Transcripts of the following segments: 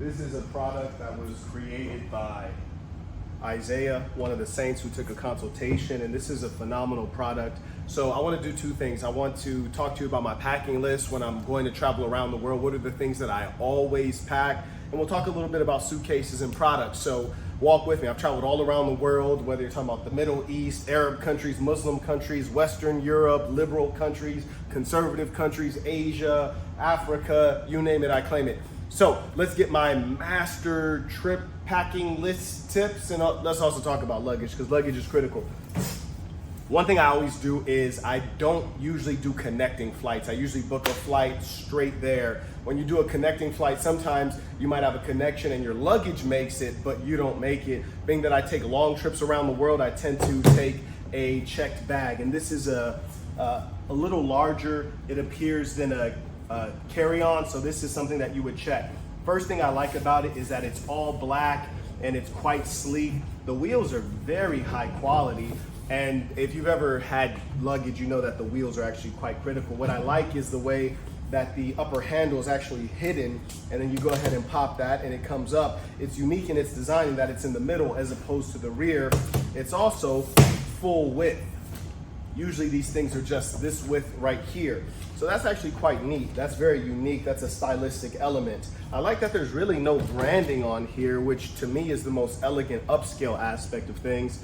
This is a product that was created by Isaiah, one of the saints who took a consultation, and this is a phenomenal product. So I want to do two things. I want to talk to you about my packing list when I'm going to travel around the world. What are the things that I always pack? And we'll talk a little bit about suitcases and products. So walk with me. I've traveled all around the world, whether you're talking about the Middle East, Arab countries, Muslim countries, Western Europe, liberal countries, conservative countries, Asia, Africa, you name it, I claim it. So let's get my master trip packing list tips, and let's also talk about luggage, because luggage is critical. One thing I always do is I don't usually do connecting flights. I usually book a flight straight there. When you do a connecting flight, sometimes you might have a connection and your luggage makes it, but you don't make it. Being that I take long trips around the world, I tend to take a checked bag. And this is a little larger, it appears, than a carry-on, so this is something that you would check. First thing I like about it is that it's all black and it's quite sleek. The wheels are very high quality, and if you've ever had luggage, you know that the wheels are actually quite critical. What I like is the way that the upper handle is actually hidden, and then you go ahead and pop that and it comes up. It's unique in its design in that it's in the middle as opposed to the rear. It's also full width. Usually these things are just this width right here. So that's actually quite neat. That's very unique. That's a stylistic element. I like that there's really no branding on here, which to me is the most elegant upscale aspect of things.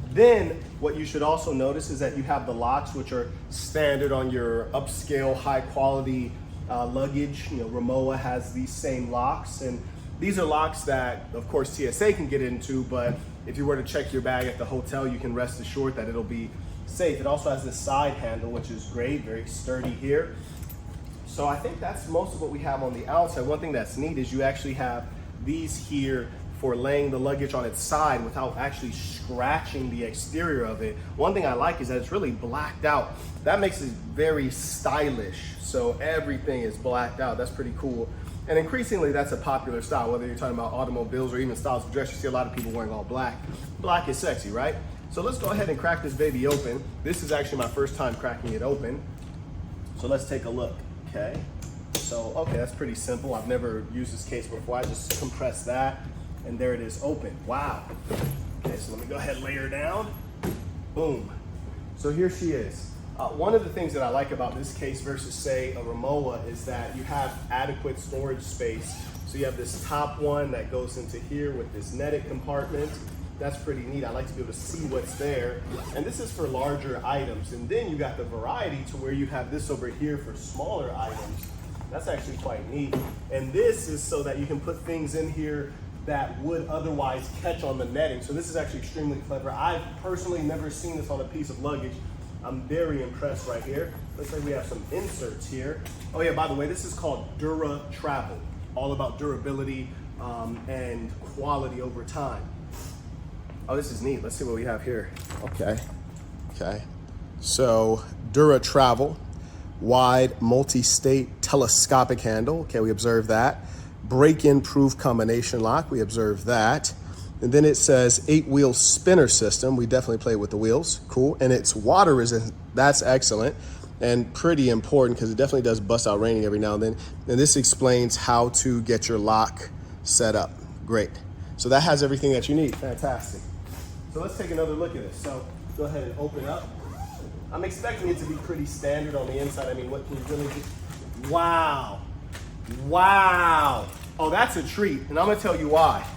Then what you should also notice is that you have the locks, which are standard on your upscale, high quality luggage. You know, Rimowa has these same locks, and these are locks that, of course, TSA can get into, but if you were to check your bag at the hotel, you can rest assured that it'll be safe. It also has this side handle, which is great, very sturdy here. So I think that's most of what we have on the outside. One thing that's neat is you actually have these here for laying the luggage on its side without actually scratching the exterior of it. One thing I like is that it's really blacked out. That makes it very stylish. So everything is blacked out. That's pretty cool. And increasingly, that's a popular style, whether you're talking about automobiles or even styles of dress. You see a lot of people wearing all black. Black is sexy, right? So let's go ahead and crack this baby open. This is actually my first time cracking it open. So let's take a look, okay? So, okay, that's pretty simple. I've never used this case before. I just compress that, and there it is open. Wow. Okay, so let me go ahead and lay her down. Boom. So here she is. One of the things that I like about this case versus, say, a Rimowa is that you have adequate storage space. So you have this top one that goes into here with this netted compartment. That's pretty neat. I like to be able to see what's there. And this is for larger items. And then you got the variety to where you have this over here for smaller items. That's actually quite neat. And this is so that you can put things in here that would otherwise catch on the netting. So this is actually extremely clever. I've personally never seen this on a piece of luggage. I'm very impressed right here. Looks like we have some inserts here. Oh yeah, by the way, this is called Dura Travel. All about durability and quality over time. Oh, this is neat. Let's see what we have here. Okay. So Dura Travel, wide multi-state telescopic handle. Okay, we observe that. Break-in proof combination lock. We observe that. And then it says 8-wheel spinner system. We definitely play with the wheels. Cool. And it's water resistant. That's excellent and pretty important because it definitely does bust out raining every now and then. And this explains how to get your lock set up. Great. So that has everything that you need. Fantastic. So let's take another look at this. So go ahead and open up. I'm expecting it to be pretty standard on the inside. I mean, what can you really do? Wow. Wow. Oh, that's a treat. And I'm going to tell you why.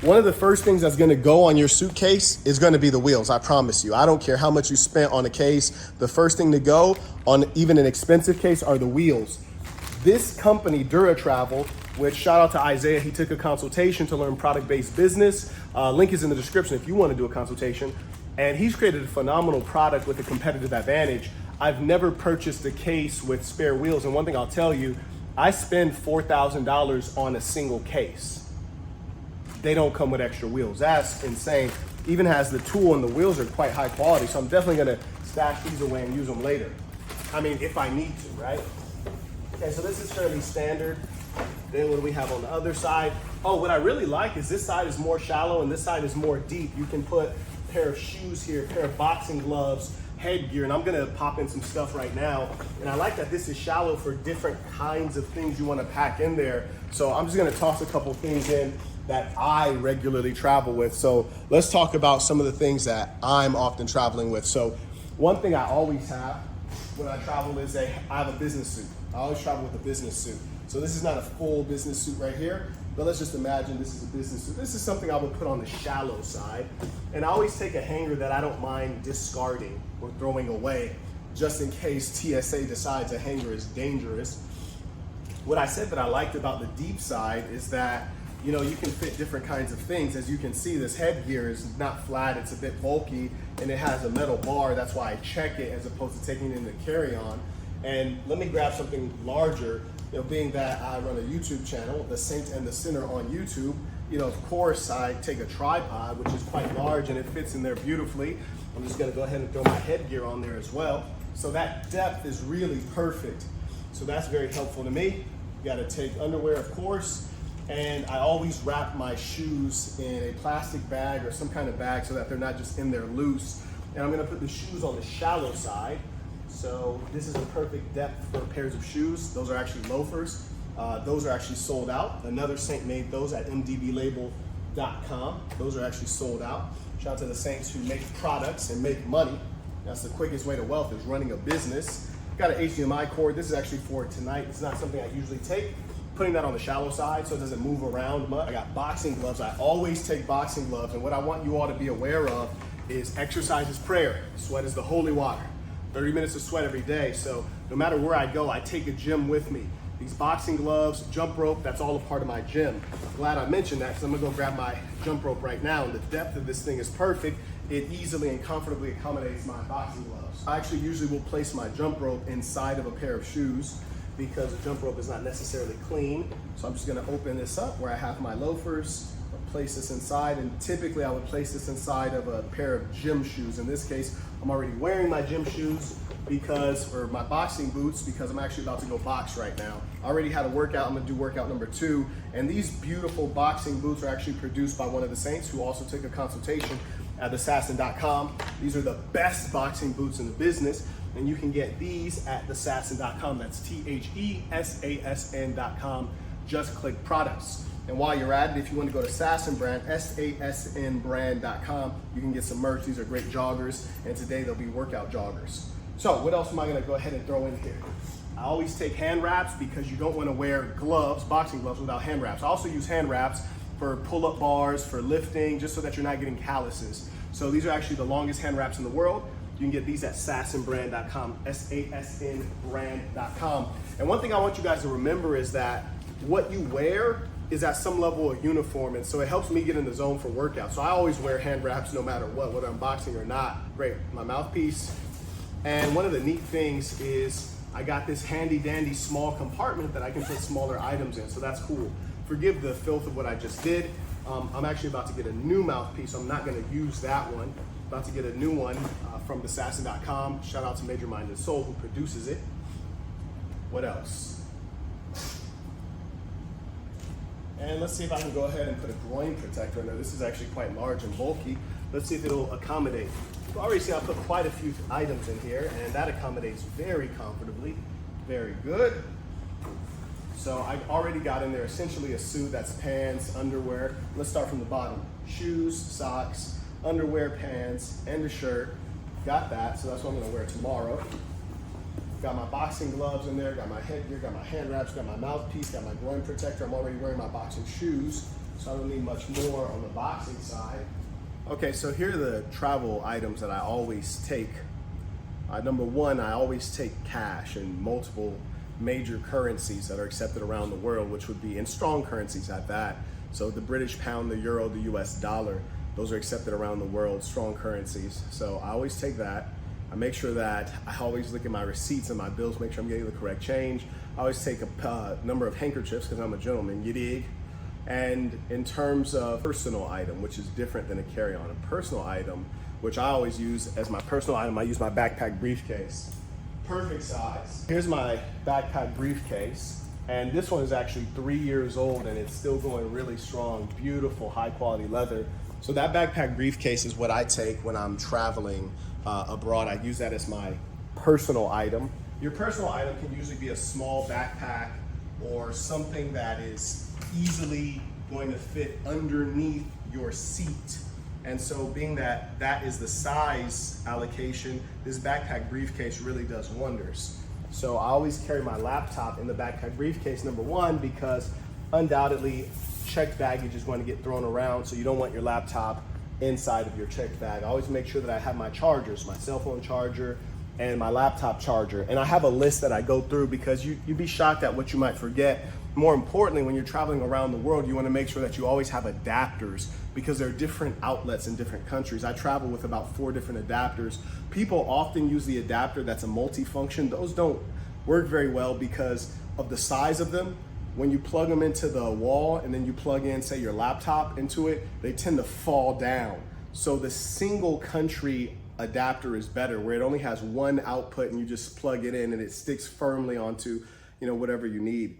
One of the first things that's going to go on your suitcase is going to be the wheels. I promise you. I don't care how much you spent on a case. The first thing to go on even an expensive case are the wheels. This company, Dura Travel, which shout out to Isaiah, he took a consultation to learn product-based business. Link is in the description if you want to do a consultation. And he's created a phenomenal product with a competitive advantage. I've never purchased a case with spare wheels. And one thing I'll tell you, I spend $4,000 on a single case. They don't come with extra wheels. That's insane. Even has the tool, and the wheels are quite high quality. So I'm definitely going to stash these away and use them later. I mean, if I need to, right? Okay, so this is fairly standard. Then what do we have on the other side? Oh, what I really like is this side is more shallow and this side is more deep. You can put a pair of shoes here, a pair of boxing gloves, headgear, and I'm gonna pop in some stuff right now. And I like that this is shallow for different kinds of things you wanna pack in there. So I'm just gonna toss a couple things in that I regularly travel with. So let's talk about some of the things that I'm often traveling with. So one thing I always have when I travel is I have a business suit. I always travel with a business suit. So this is not a full business suit right here, but let's just imagine this is a business suit. This is something I would put on the shallow side. And I always take a hanger that I don't mind discarding or throwing away, just in case TSA decides a hanger is dangerous. What I said that I liked about the deep side is that, you know, you can fit different kinds of things. As you can see, this headgear is not flat, it's a bit bulky, and it has a metal bar. That's why I check it as opposed to taking it in the carry-on. And let me grab something larger. You know, being that I run a YouTube channel, The Saint and the Sinner on YouTube, you know, of course I take a tripod, which is quite large and it fits in there beautifully. I'm just gonna go ahead and throw my headgear on there as well. So that depth is really perfect. So that's very helpful to me. You gotta take underwear, of course, and I always wrap my shoes in a plastic bag or some kind of bag so that they're not just in there loose. And I'm gonna put the shoes on the shallow side. So this is a perfect depth for pairs of shoes. Those are actually loafers. Those are actually sold out. Another Saint made those at mdblabel.com. Those are actually sold out. Shout out to the Saints who make products and make money. That's the quickest way to wealth, is running a business. Got an HDMI cord. This is actually for tonight. It's not something I usually take. Putting that on the shallow side so it doesn't move around much. I got boxing gloves. I always take boxing gloves. And what I want you all to be aware of is exercise is prayer. Sweat is the holy water. 30 minutes of sweat every day. So no matter where I go, I take a gym with me. These boxing gloves, jump rope, that's all a part of my gym. Glad I mentioned that because I'm gonna go grab my jump rope right now, and the depth of this thing is perfect. It easily and comfortably accommodates my boxing gloves. I actually usually will place my jump rope inside of a pair of shoes because the jump rope is not necessarily clean. So I'm just gonna open this up where I have my loafers, I'll place this inside, and typically I would place this inside of a pair of gym shoes. In this case, I'm already wearing my gym shoes or my boxing boots, because I'm actually about to go box right now. I already had a workout, I'm gonna do workout number 2. And these beautiful boxing boots are actually produced by one of the Saints who also took a consultation at thesassin.com. These are the best boxing boots in the business, and you can get these at thesassin.com. That's THESASN.com. Just click products. And while you're at it, if you want to go to Sassin brand, SASNbrand.com, you can get some merch. These are great joggers, and today they'll be workout joggers. So what else am I gonna go ahead and throw in here? I always take hand wraps because you don't wanna wear gloves, boxing gloves, without hand wraps. I also use hand wraps for pull-up bars, for lifting, just so that you're not getting calluses. So these are actually the longest hand wraps in the world. You can get these at sassinbrand.com, SASNbrand.com. And one thing I want you guys to remember is that what you wear is at some level of uniform, and so it helps me get in the zone for workout. So I always wear hand wraps no matter what, whether I'm boxing or not. Great, my mouthpiece. And one of the neat things is I got this handy dandy small compartment that I can put smaller items in, so that's cool. Forgive the filth of what I just did. I'm actually about to get a new mouthpiece, so I'm not gonna use that one. About to get a new one from thesassin.com. Shout out to Major Minded Soul who produces it. What else? And let's see if I can go ahead and put a groin protector in there. This is actually quite large and bulky. Let's see if it'll accommodate. You already see I put quite a few items in here, and that accommodates very comfortably. Very good. So I already got in there essentially a suit. That's pants, underwear. Let's start from the bottom. Shoes, socks, underwear, pants, and a shirt. Got that, so that's what I'm gonna wear tomorrow. Got my boxing gloves in there, got my headgear, got my hand wraps, got my mouthpiece, got my groin protector. I'm already wearing my boxing shoes, so I don't need much more on the boxing side. Okay, so here are the travel items that I always take. Number one, I always take cash in multiple major currencies that are accepted around the world, which would be in strong currencies at that. So the British pound, the euro, the US dollar, those are accepted around the world, strong currencies. So I always take that. I make sure that I always look at my receipts and my bills, make sure I'm getting the correct change. I always take a number of handkerchiefs because I'm a gentleman, you dig? And in terms of personal item, which is different than a carry-on, a personal item, which I always use as my personal item, I use my backpack briefcase. Perfect size. Here's my backpack briefcase. And this one is actually 3 years old and it's still going really strong. Beautiful, high quality leather. So that backpack briefcase is what I take when I'm traveling abroad. I use that as my personal item. Your personal item can usually be a small backpack or something that is easily going to fit underneath your seat. And so being that that is the size allocation, this backpack briefcase really does wonders. So I always carry my laptop in the backpack briefcase, number one, because undoubtedly checked baggage is going to get thrown around, so you don't want your laptop inside of your checked bag. I always make sure that I have my chargers, my cell phone charger and my laptop charger. And I have a list that I go through because you'd be shocked at what you might forget. More importantly, when you're traveling around the world, you want to make sure that you always have adapters because there are different outlets in different countries. I travel with about 4 different adapters. People often use the adapter that's a multi-function. Those don't work very well because of the size of them. When you plug them into the wall and then you plug in, say, your laptop into it, they tend to fall down. So the single country adapter is better, where it only has one output and you just plug it in and it sticks firmly onto, whatever you need.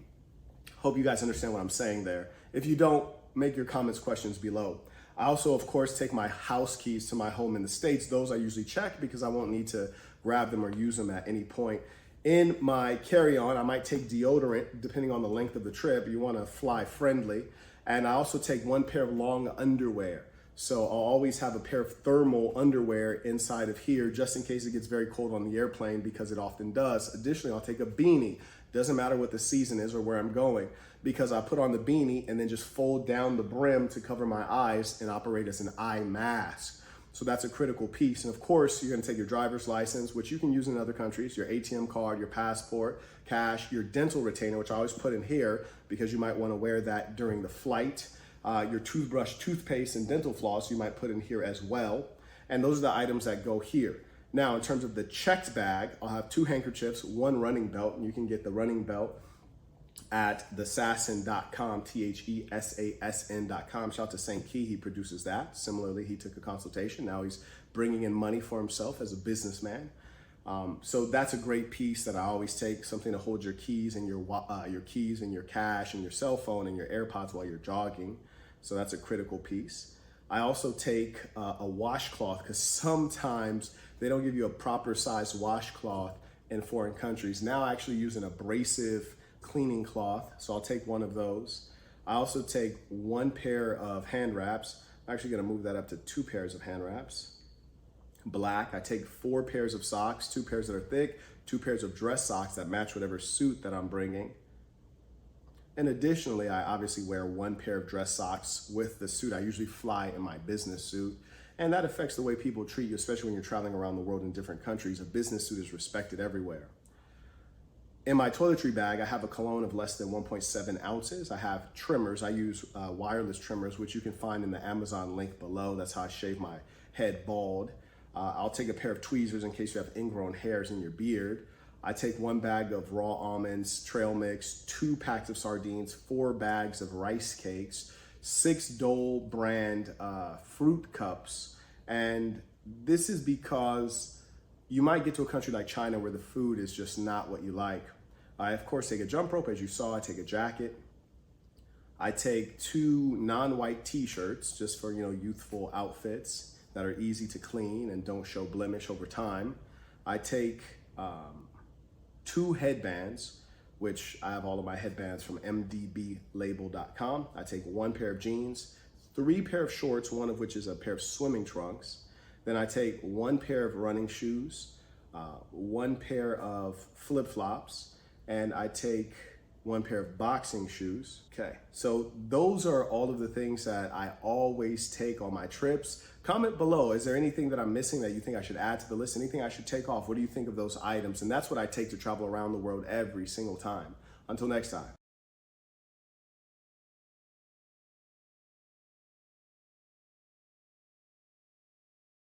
Hope you guys understand what I'm saying there. If you don't, make your comments, questions below. I also, of course, take my house keys to my home in the States. Those I usually check because I won't need to grab them or use them at any point. In my carry-on, I might take deodorant, depending on the length of the trip. You want to fly friendly. And I also take 1 pair of long underwear. So I'll always have a pair of thermal underwear inside of here, just in case it gets very cold on the airplane, because it often does. Additionally, I'll take a beanie. Doesn't matter what the season is or where I'm going, because I put on the beanie and then just fold down the brim to cover my eyes and operate as an eye mask. So that's a critical piece. And of course, you're gonna take your driver's license, which you can use in other countries, your ATM card, your passport, cash, your dental retainer, which I always put in here because you might wanna wear that during the flight. Your toothbrush, toothpaste, and dental floss you might put in here as well. And those are the items that go here. Now, in terms of the checked bag, I'll have 2 handkerchiefs, 1 running belt, and you can get the running belt at thesasson.com, THESASN.com. Shout out to St. Key, he produces that. Similarly, he took a consultation. Now he's bringing in money for himself as a businessman. So that's a great piece that I always take, something to hold your keys and your keys and your cash and your cell phone and your AirPods while you're jogging. So that's a critical piece. I also take a washcloth because sometimes they don't give you a proper size washcloth in foreign countries. Now I actually use an abrasive cleaning cloth, so I'll take 1 of those. I also take 1 pair of hand wraps. I'm actually gonna move that up to 2 pairs of hand wraps. Black. I take 4 pairs of socks, 2 pairs that are thick, 2 pairs of dress socks that match whatever suit that I'm bringing. And additionally, I obviously wear 1 pair of dress socks with the suit. I usually fly in my business suit, and that affects the way people treat you, especially when you're traveling around the world in different countries. A business suit is respected everywhere. In my toiletry bag, I have a cologne of less than 1.7 ounces. I have trimmers. I use wireless trimmers, which you can find in the Amazon link below. That's how I shave my head bald. I'll take a pair of tweezers in case you have ingrown hairs in your beard. I take 1 bag of raw almonds, trail mix, 2 packs of sardines, 4 bags of rice cakes, 6 Dole brand fruit cups. And this is because you might get to a country like China where the food is just not what you like. I, of course, take a jump rope. As you saw, I take a jacket. I take 2 non-white t-shirts just for, youthful outfits that are easy to clean and don't show blemish over time. I take 2 headbands, which I have all of my headbands from mdblabel.com. I take 1 pair of jeans, 3 pair of shorts, 1 of which is a pair of swimming trunks. Then I take 1 pair of running shoes, 1 pair of flip-flops, and I take 1 pair of boxing shoes. Okay, so those are all of the things that I always take on my trips. Comment below, is there anything that I'm missing that you think I should add to the list? Anything I should take off? What do you think of those items? And that's what I take to travel around the world every single time. Until next time.